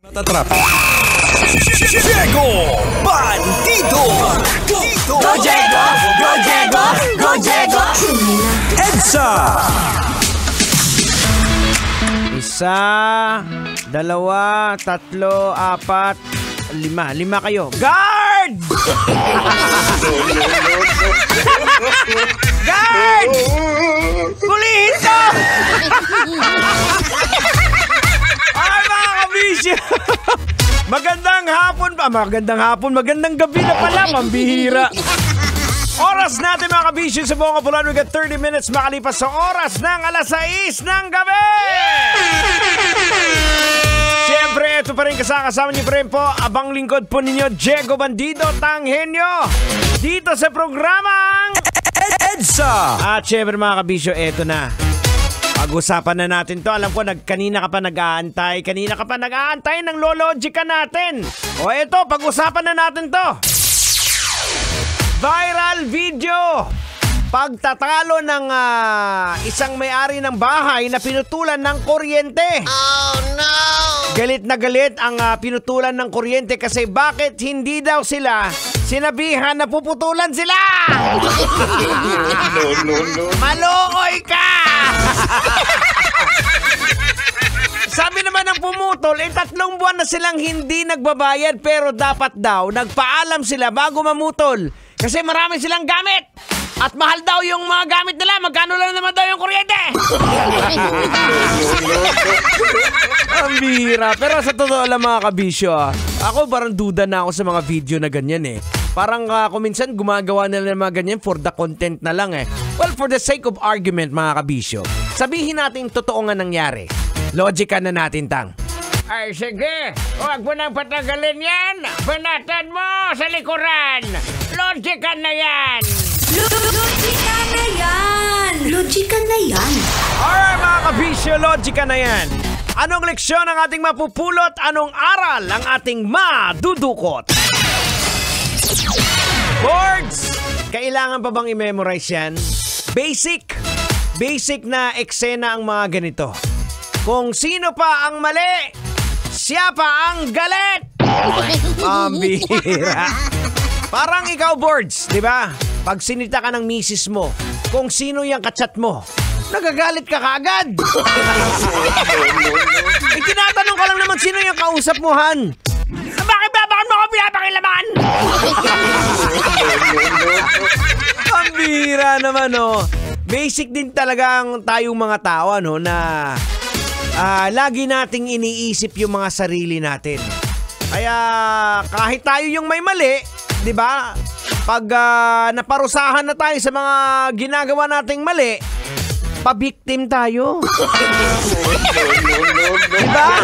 Tatrap. Diego Bandido. Go Diego! Go Diego! Go Diego! EDSA. Isa, dalawa, tatlo, apat, lima. Lima kayo. Guard! Guard! Kulihin to! Ay, mga kabisyo! Magandang magandang gabi na pala, pambihira. Oras natin mga kabisyo sa buong Kapulan. We got 30 minutes makalipas sa oras ng alas 6 ng gabi. Siyempre, ito pa rin kasama niyo pa rin po, abang lingkod po ninyo, Diego Bandido Tanghenyo, dito sa programang EDSA. At siyempre mga kabisyo, eto na. Pag-usapan na natin to. Alam ko, kanina ka pa nag-aantay ng lologika natin. O eto, pag-usapan na natin to. Viral video. Pagtatalo ng isang may-ari ng bahay na pinutulan ng kuryente. Oh no! Galit na galit ang pinutulan ng kuryente kasi bakit hindi daw sila sinabihan na puputulan sila? No. Malooy ka! Sabi naman ng pumutol, 3 buwan na silang hindi nagbabayad pero dapat daw nagpaalam sila bago mamutol kasi marami silang gamit. At mahal daw yung mga gamit nila. Magkano lang naman daw yung kuryente? Ang bihira. Pero sa totoo lang mga kabisyo, ako parang duda na ako sa mga video na ganyan eh. Parang kung minsan gumagawa nila ng mga ganyan for the content na lang eh. Well, for the sake of argument mga kabisyo, sabihin natin totoo nga nangyari. Logica na natin, Tang. Ay, sige. Huwag mo nang patagalin yan. Banatan mo sa likuran. Logica na yan. Logika na yan! Logika na yan! Alright mga kabisyo, logica na yan. Anong leksyon ang ating mapupulot? Anong aral ang ating madudukot? Boards! Kailangan pa bang i-memorize yan? Basic na eksena ang mga ganito. Kung sino pa ang mali, siya pa ang galit! Pambihira. Parang ikaw, Boards, di ba? Pag sinita ka ng misis mo, kung sino yung kachat mo, nagagalit ka kaagad. Tinatanong ka lang naman sino yung kausap mo, Han. Bakit mo ako pinapakilaman? Ang bihira naman, no? Basic din talagang tayong mga tao, ano, na lagi nating iniisip yung mga sarili natin. Kaya kahit tayo yung may mali, di ba? Pag naparusahan na tayo sa mga ginagawa nating mali, pabiktim tayo. Diba?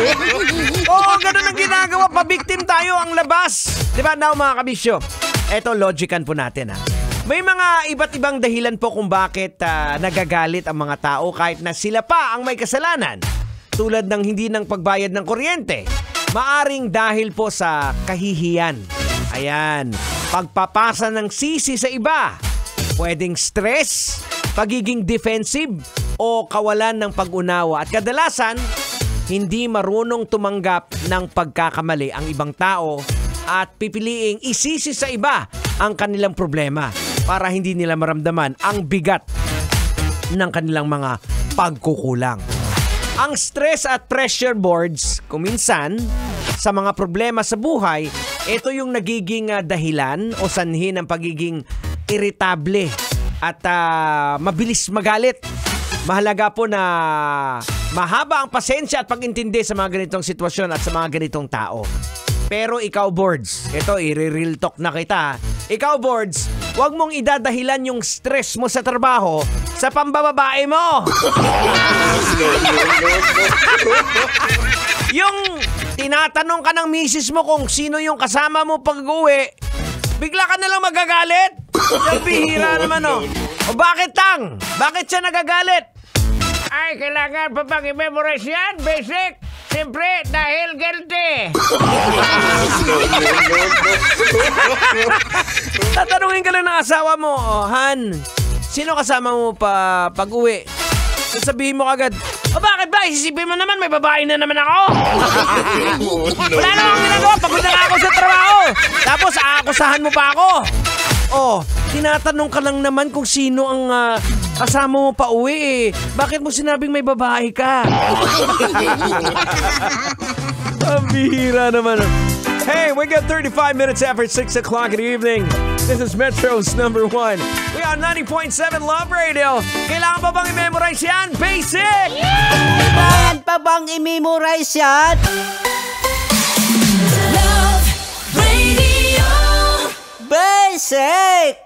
Oo, ganun ang ginagawa. Pabiktim tayo ang labas. Diba? Now mga kabisyo, eto logican po natin ha. May mga iba't ibang dahilan po kung bakit nagagalit ang mga tao kahit na sila pa ang may kasalanan. Tulad ng hindi ng pagbayad ng kuryente. Maaring dahil po sa kahihiyan. Ayan. Pagpapasa ng sisi sa iba. Pwedeng stress, pagiging defensive, o kawalan ng pag-unawa. At kadalasan, hindi marunong tumanggap ng pagkakamali ang ibang tao at pipiliing isisi sa iba ang kanilang problema para hindi nila maramdaman ang bigat ng kanilang mga pagkukulang. Ang stress at pressure boards, kuminsan, sa mga problema sa buhay, ito yung nagiging dahilan o sanhi ng pagiging irritable at mabilis magalit. Mahalaga po na mahaba ang pasensya at pag-intindi sa mga ganitong sitwasyon at sa mga ganitong tao. Pero ikaw, Boards, ito, i-real talk na kita. Ikaw, Boards, huwag mong idadahilan yung stress mo sa trabaho sa pambababae mo. Yung tinatanong ka ng misis mo kung sino yung kasama mo pag-uwi, bigla ka nalang magagalit. Yung bihira naman, oh. O bakit, Tang? Bakit siya nagagalit? Ay, kailangan pa bang i-memorize yan? Basic. Siyempre, dahil guilty. Tatanungin ka lang ng asawa mo, Han, sino kasama mo pag-uwi? Sasabihin mo kagad, O bakit ba? Isipin mo naman, may babae na naman ako. Wala namang ginagawa. Pagod na nga ako sa trabaho. Tapos aakusahan mo pa ako. Oh, tinatanong ka lang naman kung sino ang kasama mo pa uwi eh. Bakit mo sinabing may babae ka? Ang bihira naman. Hey, we got 35 minutes after 6 o'clock in the evening. This is Metro's number 1. We are 90.7 Love Radio. Kailangan pa bang i-memorize yan? Basic! Kailangan pa bang i-memorize yan? Love Radio. Basic!